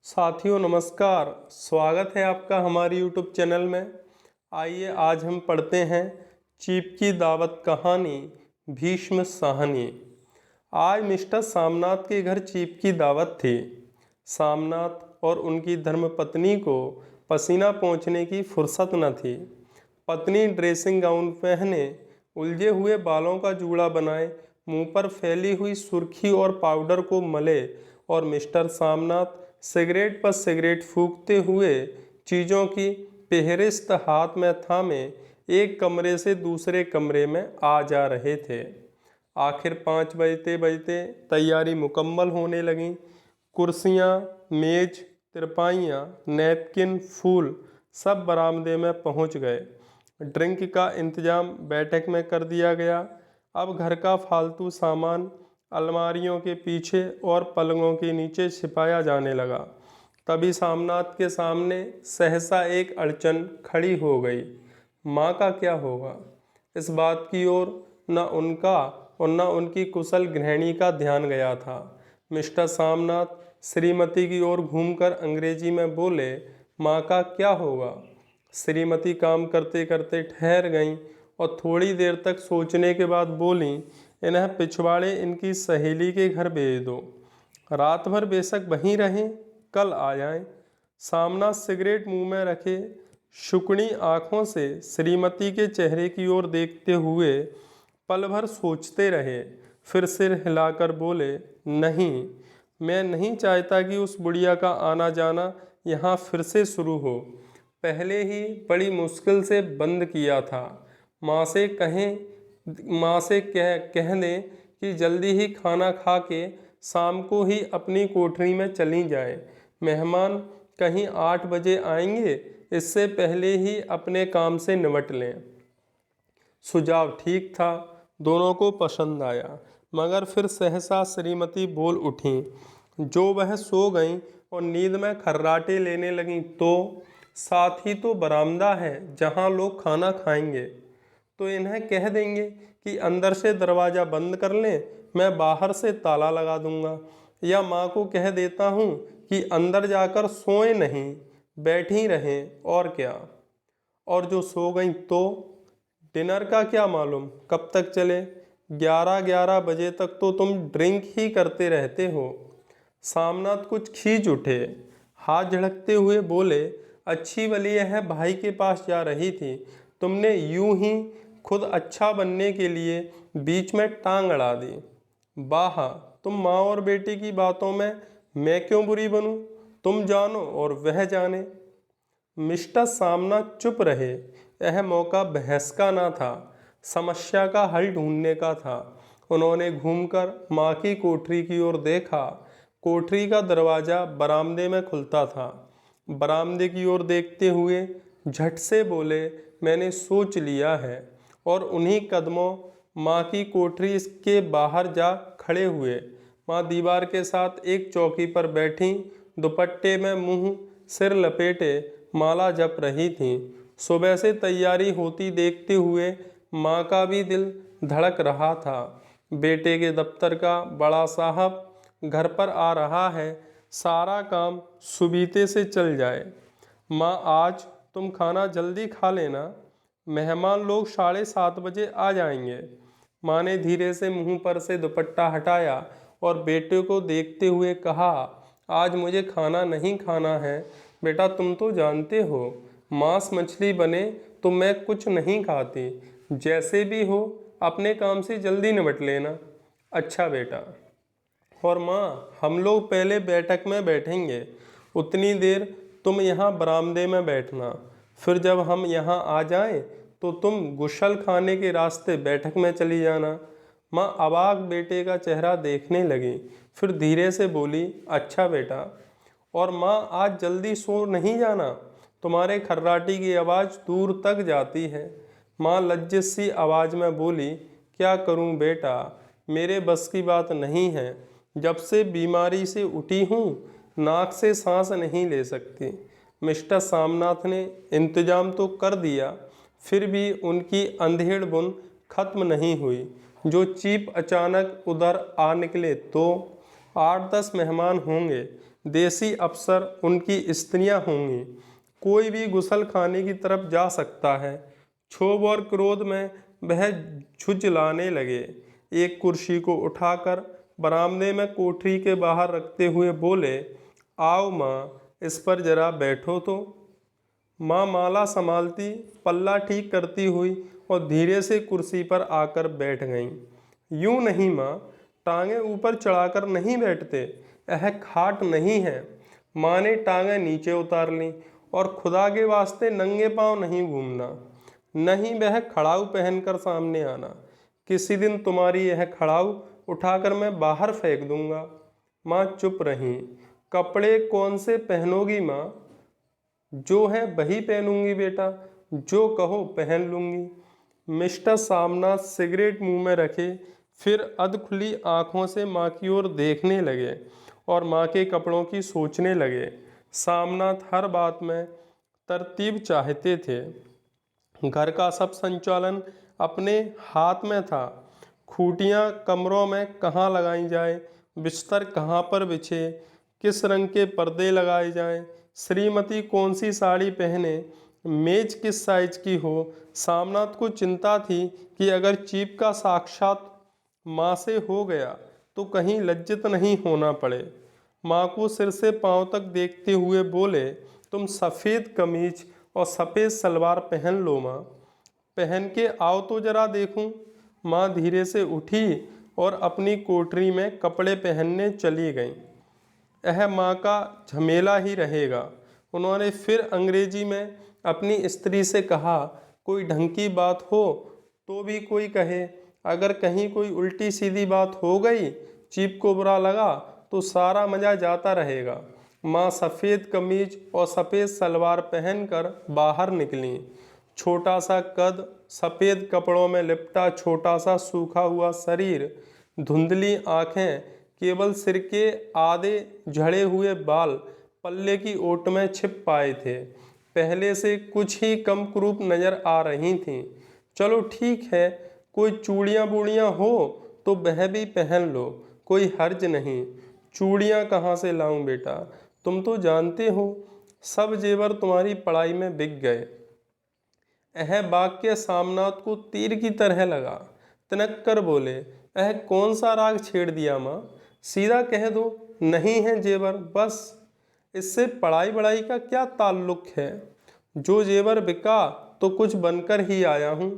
साथियों नमस्कार। स्वागत है आपका हमारे YouTube चैनल में। आइए आज हम पढ़ते हैं चीप की दावत कहानी भीष्म साहनी। आज मिस्टर सामनाथ के घर चीप की दावत थी। सामनाथ और उनकी धर्मपत्नी को पसीना पोंछने की फुर्सत न थी। पत्नी ड्रेसिंग गाउन पहने, उलझे हुए बालों का जूड़ा बनाए, मुंह पर फैली हुई सुर्खी और पाउडर को मले और मिस्टर सामनाथ सिगरेट पर सिगरेट फूंकते हुए चीज़ों की फेहरिस्त हाथ में थामे एक कमरे से दूसरे कमरे में आ जा रहे थे। आखिर 5 बजते बजते तैयारी मुकम्मल होने लगी। कुर्सियाँ, मेज, तिरपाइयाँ, नैपकिन, फूल सब बरामदे में पहुँच गए। ड्रिंक का इंतजाम बैठक में कर दिया गया। अब घर का फालतू सामान अलमारियों के पीछे और पलंगों के नीचे छिपाया जाने लगा। तभी सामनाथ के सामने सहसा एक अड़चन खड़ी हो गई। माँ का क्या होगा? इस बात की ओर न उनका और न उनकी कुशल गृहिणी का ध्यान गया था। मिस्टर सामनाथ श्रीमती की ओर घूमकर अंग्रेजी में बोले, माँ का क्या होगा? श्रीमती काम करते करते ठहर गईं और थोड़ी देर तक सोचने के बाद बोली, इन्हें पिछवाड़े इनकी सहेली के घर भेज दो। रात भर बेशक वहीं रहें, कल आ जाएं। सामना सिगरेट मुंह में रखे शुकनी आंखों से श्रीमती के चेहरे की ओर देखते हुए पल भर सोचते रहे। फिर सिर हिलाकर बोले, नहीं, मैं नहीं चाहता कि उस बुढ़िया का आना जाना यहाँ फिर से शुरू हो। पहले ही बड़ी मुश्किल से बंद किया था। माँ से कह दें कि जल्दी ही खाना खा के शाम को ही अपनी कोठरी में चली जाए। मेहमान कहीं 8 बजे आएंगे, इससे पहले ही अपने काम से निपट लें। सुझाव ठीक था, दोनों को पसंद आया, मगर फिर सहसा श्रीमती बोल उठीं। जो वह सो गईं और नींद में खर्राटे लेने लगीं तो साथ ही तो बरामदा है जहां लोग खाना खाएंगे, तो इन्हें कह देंगे कि अंदर से दरवाज़ा बंद कर लें, मैं बाहर से ताला लगा दूंगा। या माँ को कह देता हूँ कि अंदर जाकर सोएं नहीं, बैठी रहें, और क्या। और जो सो गई तो डिनर का क्या मालूम कब तक चले? 11-11 बजे तक तो तुम ड्रिंक ही करते रहते हो। सामनाथ कुछ खींच उठे, हाथ झड़कते हुए बोले, अच्छी भली है भाई के पास जा रही थी, तुमने यूं ही खुद अच्छा बनने के लिए बीच में टांग अड़ा दी। वाह, तुम माँ और बेटी की बातों में मैं क्यों बुरी बनूं? तुम जानो और वह जाने। मिस्टर सामना चुप रहे। यह मौका बहस का ना था, समस्या का हल ढूंढने का था। उन्होंने घूमकर माँ की कोठरी की ओर देखा। कोठरी का दरवाज़ा बरामदे में खुलता था। बरामदे की ओर देखते हुए झट से बोले, मैंने सोच लिया है। और उन्हीं कदमों माँ की कोठरी के बाहर जा खड़े हुए। माँ दीवार के साथ एक चौकी पर बैठी, दुपट्टे में मुंह सिर लपेटे माला जप रही थीं। सुबह से तैयारी होती देखते हुए माँ का भी दिल धड़क रहा था। बेटे के दफ्तर का बड़ा साहब घर पर आ रहा है, सारा काम सुबीते से चल जाए। माँ, आज तुम खाना जल्दी खा लेना, मेहमान लोग 7:30 बजे आ जाएंगे। माँ ने धीरे से मुंह पर से दुपट्टा हटाया और बेटे को देखते हुए कहा, आज मुझे खाना नहीं खाना है। बेटा, तुम तो जानते हो मांस मछली बने तो मैं कुछ नहीं खाती। जैसे भी हो अपने काम से जल्दी निपट लेना। अच्छा बेटा। और माँ, हम लोग पहले बैठक में बैठेंगे, उतनी देर तुम यहाँ बरामदे में बैठना। फिर जब हम यहाँ आ जाएं तो तुम गुशल खाने के रास्ते बैठक में चली जाना। माँ अवाक बेटे का चेहरा देखने लगी, फिर धीरे से बोली, अच्छा बेटा। और माँ, आज जल्दी सो नहीं जाना, तुम्हारे खर्राटी की आवाज़ दूर तक जाती है। माँ लज्जित सी आवाज़ में बोली, क्या करूँ बेटा, मेरे बस की बात नहीं है। जब से बीमारी से उठी हूँ, नाक से सांस नहीं ले सकती। मिस्टर सामनाथ ने इंतजाम तो कर दिया, फिर भी उनकी अंधेड़ बुन खत्म नहीं हुई। जो चीप अचानक उधर आ निकले तो 8-10 मेहमान होंगे देसी अफसर उनकी स्त्रियां होंगी। कोई भी गुसल खाने की तरफ जा सकता है। क्षोभ और क्रोध में वह झुंझलाने लगे। एक कुर्सी को उठाकर बरामदे में कोठरी के बाहर रखते हुए बोले, आओ माँ, इस पर जरा बैठो तो। माँ माला संभालती, पल्ला ठीक करती हुई और धीरे से कुर्सी पर आकर बैठ गईं। यूं नहीं माँ, टांगें ऊपर चढ़ाकर नहीं बैठते, यह खाट नहीं है। माँ ने टांगें नीचे उतार लीं और खुदा के वास्ते नंगे पांव नहीं घूमना, नहीं वह खड़ाऊ पहनकर सामने आना। किसी दिन तुम्हारी यह खड़ाऊ उठाकर मैं बाहर फेंक दूंगा। माँ चुप रही। कपड़े कौन से पहनोगी माँ? जो है वही पहनूंगी बेटा, जो कहो पहन लूंगी। मिस्टर सामनाथ सिगरेट मुंह में रखे फिर अधखुली आंखों से माँ की ओर देखने लगे और माँ के कपड़ों की सोचने लगे। सामनाथ हर बात में तरतीब चाहते थे। घर का सब संचालन अपने हाथ में था। खूंटियाँ कमरों में कहाँ लगाई जाए, बिस्तर कहाँ पर बिछे, किस रंग के पर्दे लगाए जाएं, श्रीमती कौन सी साड़ी पहने, मेज किस साइज की हो। सामनाथ को चिंता थी कि अगर चीफ का साक्षात माँ से हो गया तो कहीं लज्जित नहीं होना पड़े। माँ को सिर से पांव तक देखते हुए बोले, तुम सफ़ेद कमीज और सफ़ेद सलवार पहन लो माँ, पहन के आओ तो जरा देखूं। माँ धीरे से उठी और अपनी कोठरी में कपड़े पहनने चली गईं। यह माँ का झमेला ही रहेगा। उन्होंने फिर अंग्रेजी में अपनी स्त्री से कहा, कोई ढंग की बात हो तो भी कोई कहे, अगर कहीं कोई उल्टी सीधी बात हो गई, चीफ को बुरा लगा तो सारा मज़ा जाता रहेगा। माँ सफ़ेद कमीज और सफ़ेद सलवार पहनकर बाहर निकलीं। छोटा सा कद, सफ़ेद कपड़ों में लिपटा छोटा सा सूखा हुआ शरीर, धुंधली आँखें, केवल सिर के आधे झड़े हुए बाल पल्ले की ओट में छिप पाए थे, पहले से कुछ ही कम कुरूप नज़र आ रही थीं। चलो ठीक है, कोई चूड़ियाँ बूड़ियाँ हो तो वह भी पहन लो, कोई हर्ज नहीं। चूड़ियाँ कहाँ से लाऊं बेटा, तुम तो जानते हो सब जेवर तुम्हारी पढ़ाई में बिक गए। यह वाक्य सामनाथ को तीर की तरह लगा। तनक कर बोले, यह कौन सा राग छेड़ दिया माँ, सीधा कह दो नहीं है जेवर बस। इससे पढ़ाई वढ़ाई का क्या ताल्लुक है? जो जेवर बिका तो कुछ बनकर ही आया हूँ,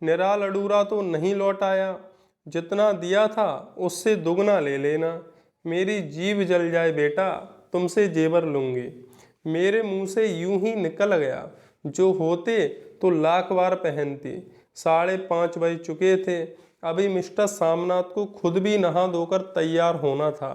निरा लडूरा तो नहीं लौट आया। जितना दिया था उससे दुगना ले लेना। मेरी जीभ जल जाए बेटा, तुमसे जेवर लूँगी। मेरे मुंह से यूं ही निकल गया, जो होते तो लाख बार पहनती। 5:30 बज चुके थे। अभी मिस्टर सामनाथ को खुद भी नहा धोकर तैयार होना था।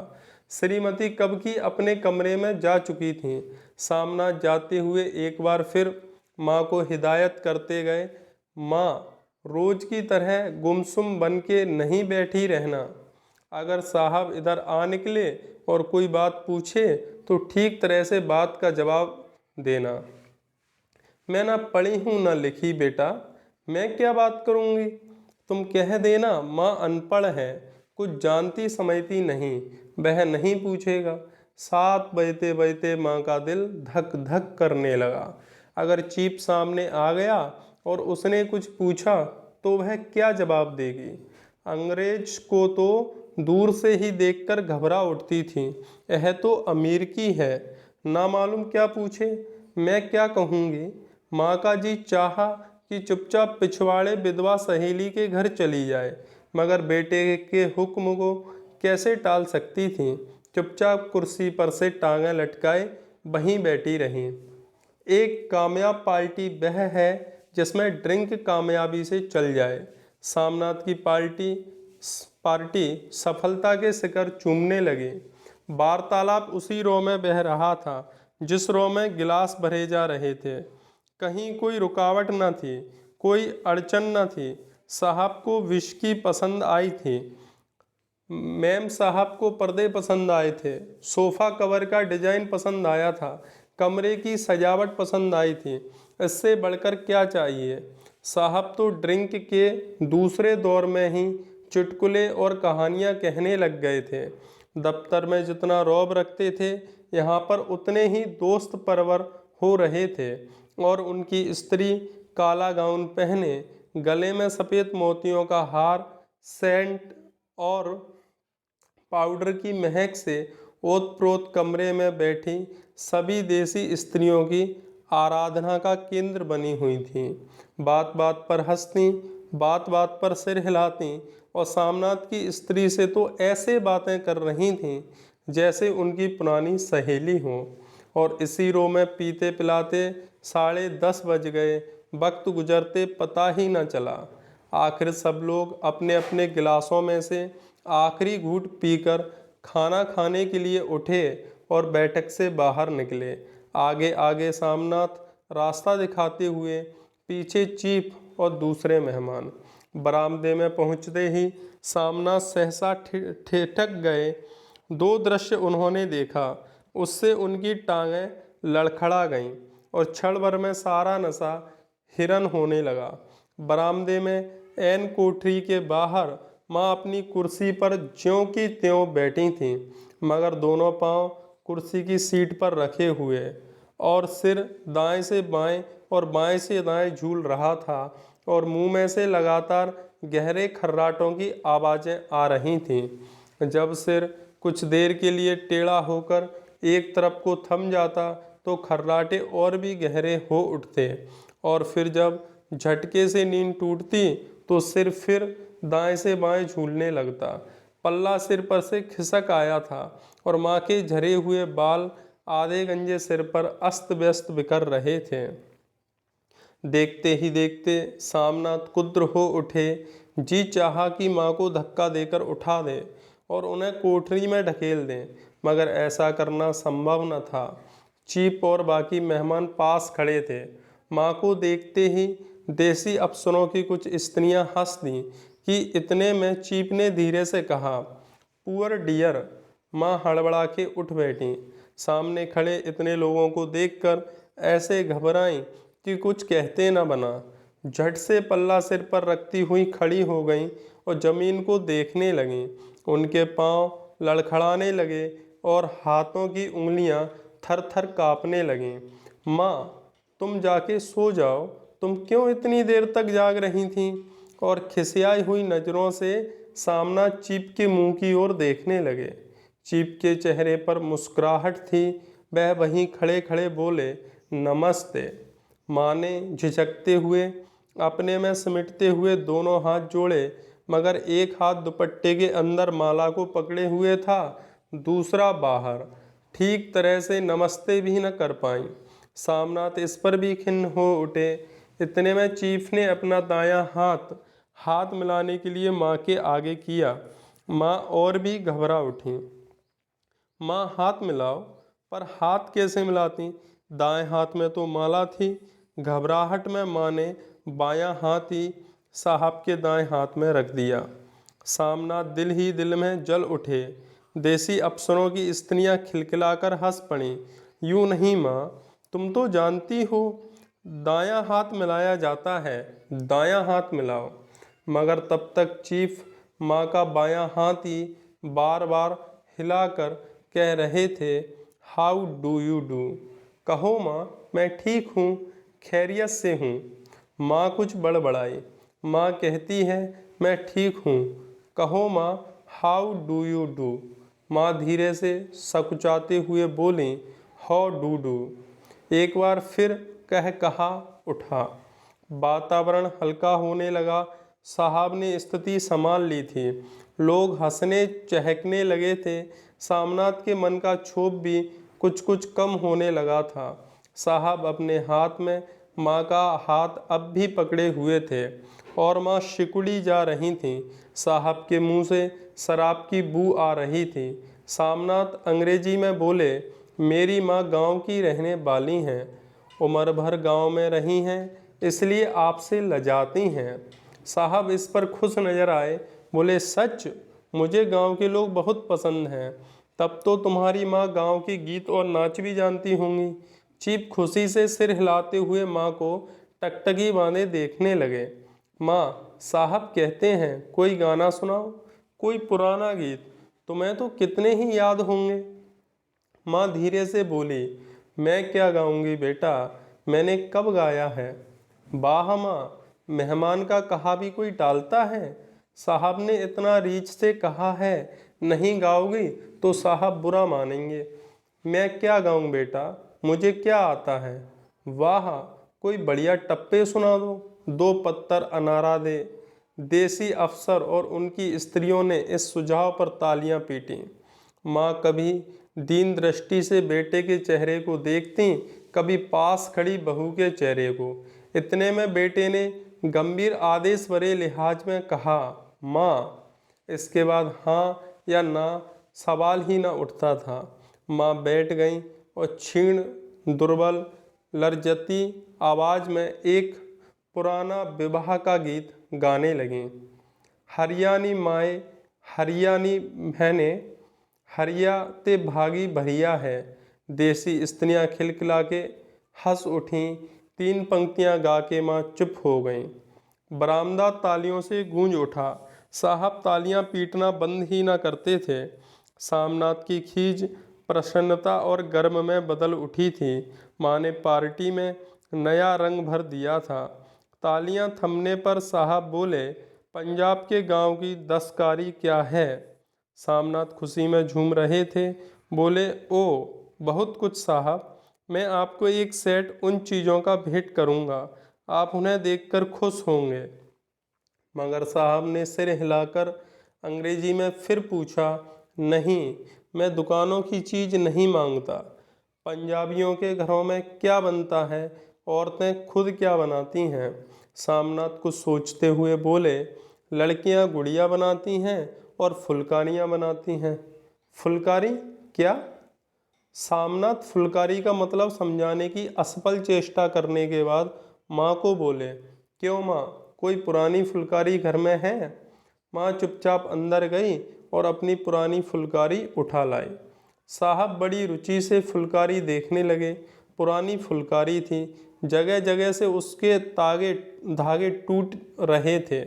श्रीमती कब की अपने कमरे में जा चुकी थीं। सामनाथ जाते हुए एक बार फिर माँ को हिदायत करते गए, माँ रोज की तरह गुमसुम बन के नहीं बैठी रहना। अगर साहब इधर आ निकले और कोई बात पूछे तो ठीक तरह से बात का जवाब देना। मैं ना पढ़ी हूँ ना लिखी बेटा, मैं क्या बात करूँगी? तुम कह देना माँ अनपढ़ है, कुछ जानती समझती नहीं, वह नहीं पूछेगा। 7 बजते बजते माँ का दिल धक धक करने लगा। अगर चीफ सामने आ गया और उसने कुछ पूछा तो वह क्या जवाब देगी? अंग्रेज को तो दूर से ही देखकर घबरा उठती थी। यह तो अमीर की है, ना मालूम क्या पूछे, मैं क्या कहूँगी? माँ का जी चाहा कि चुपचाप पिछवाड़े विधवा सहेली के घर चली जाए, मगर बेटे के हुक्म को कैसे टाल सकती थी। चुपचाप कुर्सी पर से टांगें लटकाए वहीं बैठी रहीं। एक कामयाब पार्टी वह है जिसमें ड्रिंक कामयाबी से चल जाए। सामनाथ की पार्टी सफलता के शिखर चूमने लगी। वार्तालाप उसी रो में बह रहा था जिस रो में गिलास भरे जा रहे थे। कहीं कोई रुकावट न थी, कोई अड़चन न थी। साहब को विस्की पसंद आई थी, मैम साहब को पर्दे पसंद आए थे, सोफ़ा कवर का डिजाइन पसंद आया था, कमरे की सजावट पसंद आई थी। इससे बढ़कर क्या चाहिए? साहब तो ड्रिंक के दूसरे दौर में ही चुटकुले और कहानियाँ कहने लग गए थे। दफ्तर में जितना रौब रखते थे यहाँ पर उतने ही दोस्त परवर हो रहे थे और उनकी स्त्री काला गाउन पहने, गले में सफ़ेद मोतियों का हार, सेंट और पाउडर की महक से ओत-प्रोत कमरे में बैठी सभी देसी स्त्रियों की आराधना का केंद्र बनी हुई थीं। बात बात पर हंसती, बात बात पर सिर हिलाती और सामनाथ की स्त्री से तो ऐसे बातें कर रही थीं जैसे उनकी पुरानी सहेली हो। और इसी रो में पीते पिलाते 10:30 बज गए। वक्त गुजरते पता ही न चला। आखिर सब लोग अपने अपने गिलासों में से आखिरी घूंट पीकर खाना खाने के लिए उठे और बैठक से बाहर निकले। आगे आगे सामनाथ रास्ता दिखाते हुए, पीछे चीफ और दूसरे मेहमान। बरामदे में पहुंचते ही सामनाथ सहसा ठिठक गए। दो दृश्य उन्होंने देखा, उससे उनकी टांगें लड़खड़ा गईं और क्षण भर में सारा नशा हिरन होने लगा। बरामदे में एन कोठरी के बाहर माँ अपनी कुर्सी पर ज्यों की त्यों बैठी थीं, मगर दोनों पांव कुर्सी की सीट पर रखे हुए और सिर दाएं से बाएं और बाएं से दाएं झूल रहा था और मुंह में से लगातार गहरे खर्राटों की आवाज़ें आ रही थीं। जब सिर कुछ देर के लिए टेढ़ा होकर एक तरफ को थम जाता तो खर्राटे और भी गहरे हो उठते और फिर जब झटके से नींद टूटती तो सिर फिर दाएं से बाएं झूलने लगता। पल्ला सिर पर से खिसक आया था और माँ के झरे हुए बाल आधे गंजे सिर पर अस्त व्यस्त बिखर रहे थे। देखते ही देखते सामनाथ कुद्र हो उठे। जी चाहा कि माँ को धक्का देकर उठा दे और उन्हें कोठरी में ढकेल दें, मगर ऐसा करना संभव न था। चीफ और बाकी मेहमान पास खड़े थे। माँ को देखते ही देसी अफसरों की कुछ स्त्रियां हंस दीं कि इतने में चीफ ने धीरे से कहा, पुअर डियर। माँ हड़बड़ा के उठ बैठी। सामने खड़े इतने लोगों को देखकर ऐसे घबराईं कि कुछ कहते न बना। झट से पल्ला सिर पर रखती हुई खड़ी हो गईं और जमीन को देखने लगीं। उनके पांव लड़खड़ाने लगे और हाथों की उंगलियां थर थर कांपने लगीं। माँ, तुम जाके सो जाओ, तुम क्यों इतनी देर तक जाग रही थीं? और खिसियाई हुई नज़रों से सामना चीप के मुंह की ओर देखने लगे। चीप के चेहरे पर मुस्कुराहट थी। वह वहीं खड़े खड़े बोले, नमस्ते। माँ ने झिझकते हुए अपने में समेटते हुए दोनों हाथ जोड़े, मगर एक हाथ दुपट्टे के अंदर माला को पकड़े हुए था, दूसरा बाहर। ठीक तरह से नमस्ते भी न कर पाई। सामनाथ इस पर भी खिन्न हो उठे। इतने में चीफ ने अपना दायां हाथ मिलाने के लिए माँ के आगे किया। माँ और भी घबरा उठी। माँ, हाथ मिलाओ। पर हाथ कैसे मिलाती? दाएं हाथ में तो माला थी। घबराहट में माँ ने बायां हाथ ही साहब के दाएं हाथ में रख दिया। सामना दिल ही दिल में जल उठे। देसी अफसरों की स्त्रियां खिलखिलाकर हंस पड़ीं। यूँ नहीं माँ, तुम तो जानती हो दायां हाथ मिलाया जाता है, दायां हाथ मिलाओ। मगर तब तक चीफ माँ का बायां हाथ ही बार बार हिलाकर कह रहे थे, हाउ डू यू डू। कहो माँ, मैं ठीक हूँ, खैरियत से हूँ। माँ कुछ बड़बड़ाई। माँ कहती है, मैं ठीक हूँ। कहो माँ, हाउ डू यू डू। माँ धीरे से सकुचाते हुए बोली, हाउ डू डू। एक बार फिर कहा उठा। वातावरण हल्का होने लगा। साहब ने स्थिति संभाल ली थी। लोग हंसने चहकने लगे थे। सामनाथ के मन का क्षोभ भी कुछ कुछ कम होने लगा था। साहब अपने हाथ में माँ का हाथ अब भी पकड़े हुए थे और माँ सिकुड़ी जा रही थीं। साहब के मुंह से शराब की बू आ रही थी। सामनाथ अंग्रेजी में बोले, मेरी माँ गांव की रहने वाली हैं, उम्र भर गांव में रही हैं, इसलिए आपसे लजाती हैं। साहब इस पर खुश नजर आए। बोले, सच? मुझे गांव के लोग बहुत पसंद हैं। तब तो तुम्हारी माँ गांव के गीत और नाच भी जानती होंगी। चीफ खुशी से सिर हिलाते हुए माँ को टकटकी बांधे देखने लगे। माँ, साहब कहते हैं कोई गाना सुनाओ, कोई पुराना गीत, तुम्हें तो कितने ही याद होंगे। माँ धीरे से बोली, मैं क्या गाऊंगी बेटा, मैंने कब गाया है। वाह माँ, मेहमान का कहा भी कोई टालता है। साहब ने इतना रीझ से कहा है, नहीं गाओगी तो साहब बुरा मानेंगे। मैं क्या गाऊं बेटा, मुझे क्या आता है। वाह, कोई बढ़िया टप्पे सुना दो, दो पत्तर अनारा दे। देसी अफसर और उनकी स्त्रियों ने इस सुझाव पर तालियां पीटीं। माँ कभी दीन दृष्टि से बेटे के चेहरे को देखती, कभी पास खड़ी बहू के चेहरे को। इतने में बेटे ने गंभीर आदेश भरे लिहाज में कहा, माँ। इसके बाद हाँ या ना सवाल ही ना उठता था। माँ बैठ गई और क्षीण, दुर्बल, लर्जती आवाज में एक पुराना विवाह का गीत गाने लगीं। हरियाणी माए, हरियाणी बहनें, हरिया ते भागी भरिया है। देसी स्त्रियां खिलखिला के हंस उठीं। तीन पंक्तियां गा के माँ चुप हो गईं। बरामदा तालियों से गूंज उठा। साहब तालियां पीटना बंद ही ना करते थे। सामनाथ की खीज प्रसन्नता और गर्व में बदल उठी थी। माँ ने पार्टी में नया रंग भर दिया था। तालियां थमने पर साहब बोले, पंजाब के गांव की दस्तकारी क्या है। सामनाथ खुशी में झूम रहे थे। बोले, ओ बहुत कुछ साहब, मैं आपको एक सेट उन चीज़ों का भेंट करूंगा, आप उन्हें देखकर खुश होंगे। मगर साहब ने सिर हिलाकर अंग्रेजी में फिर पूछा, नहीं, मैं दुकानों की चीज़ नहीं मांगता। पंजाबियों के घरों में क्या बनता है, औरतें खुद क्या बनाती हैं। सामनाथ कुछ सोचते हुए बोले, लड़कियां गुड़िया बनाती हैं और फुलकारियां बनाती हैं। फुलकारी क्या? सामनाथ फुलकारी का मतलब समझाने की असफल चेष्टा करने के बाद माँ को बोले, क्यों माँ, कोई पुरानी फुलकारी घर में है। माँ चुपचाप अंदर गई और अपनी पुरानी फुलकारी उठा लाई। साहब बड़ी रुचि से फुलकारी देखने लगे। पुरानी फुलकारी थी, जगह जगह से उसके तागे धागे टूट रहे थे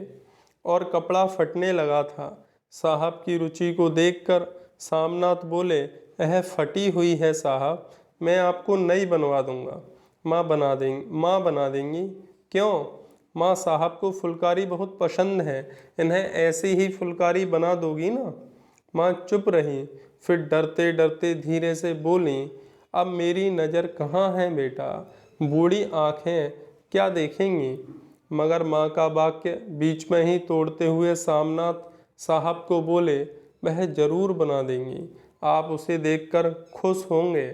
और कपड़ा फटने लगा था। साहब की रुचि को देखकर सामनाथ बोले, यह फटी हुई है साहब, मैं आपको नई बनवा दूंगा। माँ बना देंगी। क्यों? माँ, साहब को फुलकारी बहुत पसंद है, इन्हें ऐसी ही फुलकारी बना दोगी ना। माँ चुप रही, फिर डरते डरते धीरे से बोली, अब मेरी नज़र कहाँ है बेटा, बूढ़ी आँखें क्या देखेंगी। मगर माँ का वाक्य बीच में ही तोड़ते हुए सामनाथ साहब को बोले, वह जरूर बना देंगी, आप उसे देखकर खुश होंगे।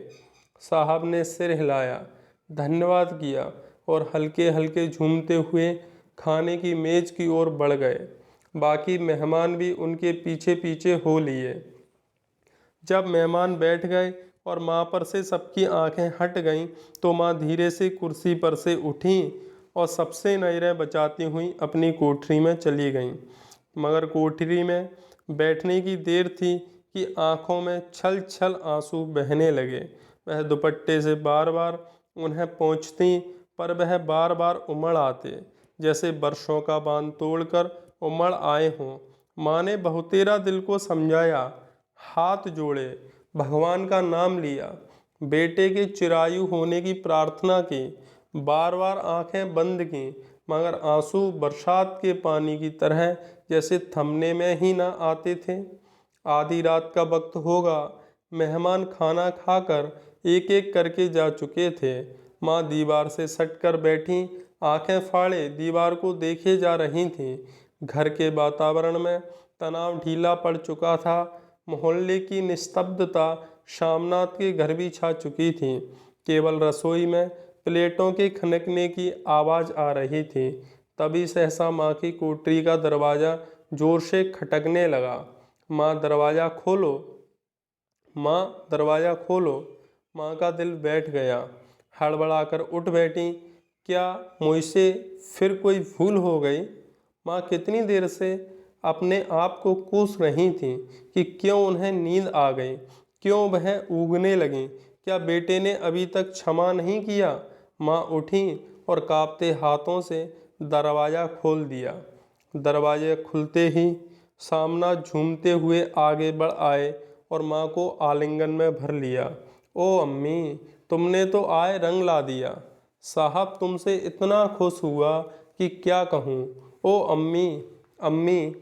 साहब ने सिर हिलाया, धन्यवाद किया और हल्के हल्के झूमते हुए खाने की मेज की ओर बढ़ गए। बाकी मेहमान भी उनके पीछे पीछे हो लिए। जब मेहमान बैठ गए और माँ पर से सबकी आंखें हट गईं, तो माँ धीरे से कुर्सी पर से उठीं और सबसे नजरें बचाती हुई अपनी कोठरी में चली गईं। मगर कोठरी में बैठने की देर थी कि आंखों में छल छल आंसू बहने लगे। वह दुपट्टे से बार बार उन्हें पोंछती, पर वह बार बार उमड़ आते, जैसे बरसों का बांध तोड़कर उमड़ आए हों। माँ ने बहुतेरा दिल को समझाया, हाथ जोड़े, भगवान का नाम लिया, बेटे के चिरायु होने की प्रार्थना की, बार बार आंखें बंद की, मगर आंसू बरसात के पानी की तरह जैसे थमने में ही ना आते थे। आधी रात का वक्त होगा। मेहमान खाना खाकर एक एक करके जा चुके थे। माँ दीवार से सटकर बैठी, आंखें फाड़े दीवार को देखे जा रही थीं। घर के वातावरण में तनाव ढीला पड़ चुका था। मोहल्ले की निस्तब्धता शामनाथ के घर भी छा चुकी थी। केवल रसोई में प्लेटों के खनकने की आवाज़ आ रही थी। तभी सहसा माँ की कोठरी का दरवाज़ा जोर से खटकने लगा। माँ, दरवाज़ा खोलो, माँ, दरवाज़ा खोलो। माँ का दिल बैठ गया। हड़बड़ाकर उठ बैठी, क्या मुझसे फिर कोई भूल हो गई। माँ कितनी देर से अपने आप को कोस रही थी कि क्यों उन्हें नींद आ गई, क्यों वह ऊँघने लगी, क्या बेटे ने अभी तक क्षमा नहीं किया। माँ उठी और कांपते हाथों से दरवाज़ा खोल दिया। दरवाजे खुलते ही सामना झूमते हुए आगे बढ़ आए और माँ को आलिंगन में भर लिया। ओ अम्मी, तुमने तो आए रंग ला दिया। साहब तुमसे इतना खुश हुआ कि क्या कहूँ। ओ अम्मी, अम्मी।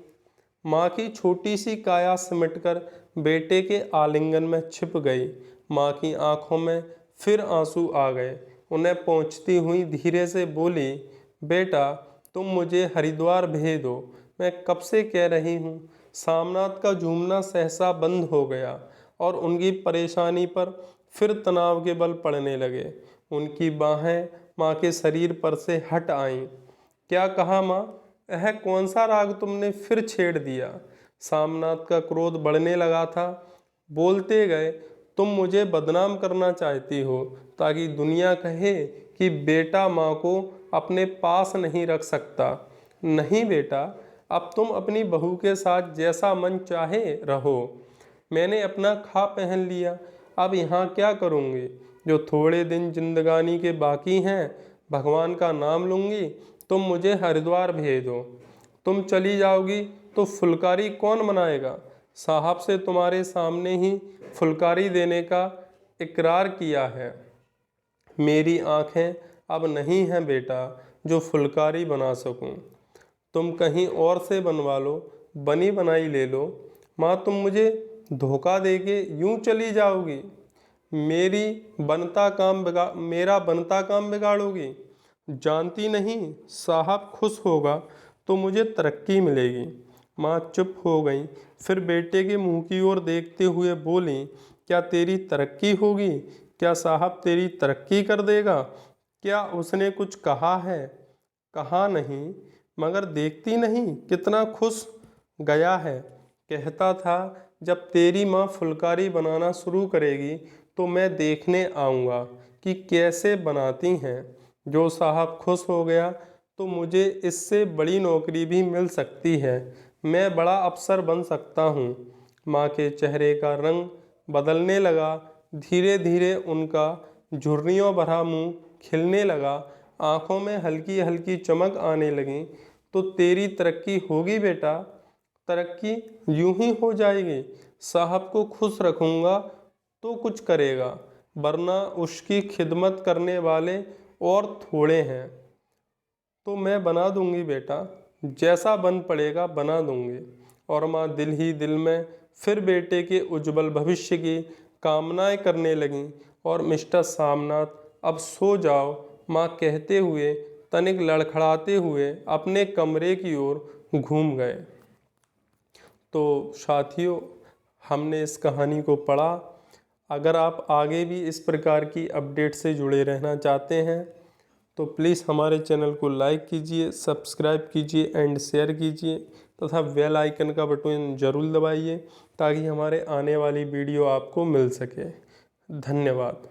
माँ की छोटी सी काया सिमटकर बेटे के आलिंगन में छिप गई। माँ की आंखों में फिर आंसू आ गए। उन्हें पहुँचती हुई धीरे से बोली, बेटा तुम मुझे हरिद्वार भेज दो, मैं कब से कह रही हूँ। सामनाथ का झूमना सहसा बंद हो गया और उनकी परेशानी पर फिर तनाव के बल पड़ने लगे। उनकी बाहें माँ के शरीर पर से हट आईं। क्या कहा माँ? यह कौन सा राग तुमने फिर छेड़ दिया? सामनाथ का क्रोध बढ़ने लगा था। बोलते गए, तुम मुझे बदनाम करना चाहती हो ताकि दुनिया कहे कि बेटा माँ को अपने पास नहीं रख सकता। नहीं बेटा, अब तुम अपनी बहू के साथ जैसा मन चाहे रहो। मैंने अपना खा पहन लिया, अब यहाँ क्या करूँगी? जो थोड़े दिन जिंदगानी के बाकी हैं, भगवान का नाम लूँगी। तुम मुझे हरिद्वार भेज दो। तुम चली जाओगी तो फुलकारी कौन मनाएगा? साहब से तुम्हारे सामने ही फुलकारी देने का इकरार किया है। मेरी आंखें अब नहीं हैं बेटा जो फुलकारी बना सकूं। तुम कहीं और से बनवा लो, बनी बनाई ले लो। माँ तुम मुझे धोखा देके यूं चली जाओगी? मेरा बनता काम बिगाड़ोगी? जानती नहीं, साहब खुश होगा तो मुझे तरक्की मिलेगी। माँ चुप हो गई, फिर बेटे के मुंह की ओर देखते हुए बोली, क्या तेरी तरक्की होगी? क्या साहब तेरी तरक्की कर देगा? क्या उसने कुछ कहा है? कहा नहीं, मगर देखती नहीं कितना खुश गया है। कहता था जब तेरी माँ फुलकारी बनाना शुरू करेगी तो मैं देखने आऊँगा कि कैसे बनाती हैं। जो साहब खुश हो गया तो मुझे इससे बड़ी नौकरी भी मिल सकती है। मैं बड़ा अफसर बन सकता हूँ। माँ के चेहरे का रंग बदलने लगा। धीरे धीरे उनका झुर्रियों भरा मुंह खिलने लगा। आंखों में हल्की हल्की चमक आने लगी। तो तेरी तरक्की होगी बेटा, तरक्की यूं ही हो जाएगी। साहब को खुश रखूँगा तो कुछ करेगा, वरना उसकी खिदमत करने वाले और थोड़े हैं। तो मैं बना दूंगी बेटा, जैसा बन पड़ेगा बना दूंगी। और माँ दिल ही दिल में फिर बेटे के उज्जवल भविष्य की कामनाएं करने लगीं। और मिस्टर सामनाथ अब सो जाओ माँ कहते हुए तनिक लड़खड़ाते हुए अपने कमरे की ओर घूम गए। तो साथियों, हमने इस कहानी को पढ़ा। अगर आप आगे भी इस प्रकार की अपडेट से जुड़े रहना चाहते हैं तो प्लीज़ हमारे चैनल को लाइक कीजिए, सब्सक्राइब कीजिए एंड शेयर कीजिए तथा बेल आइकन का बटन ज़रूर दबाइए ताकि हमारे आने वाली वीडियो आपको मिल सके। धन्यवाद।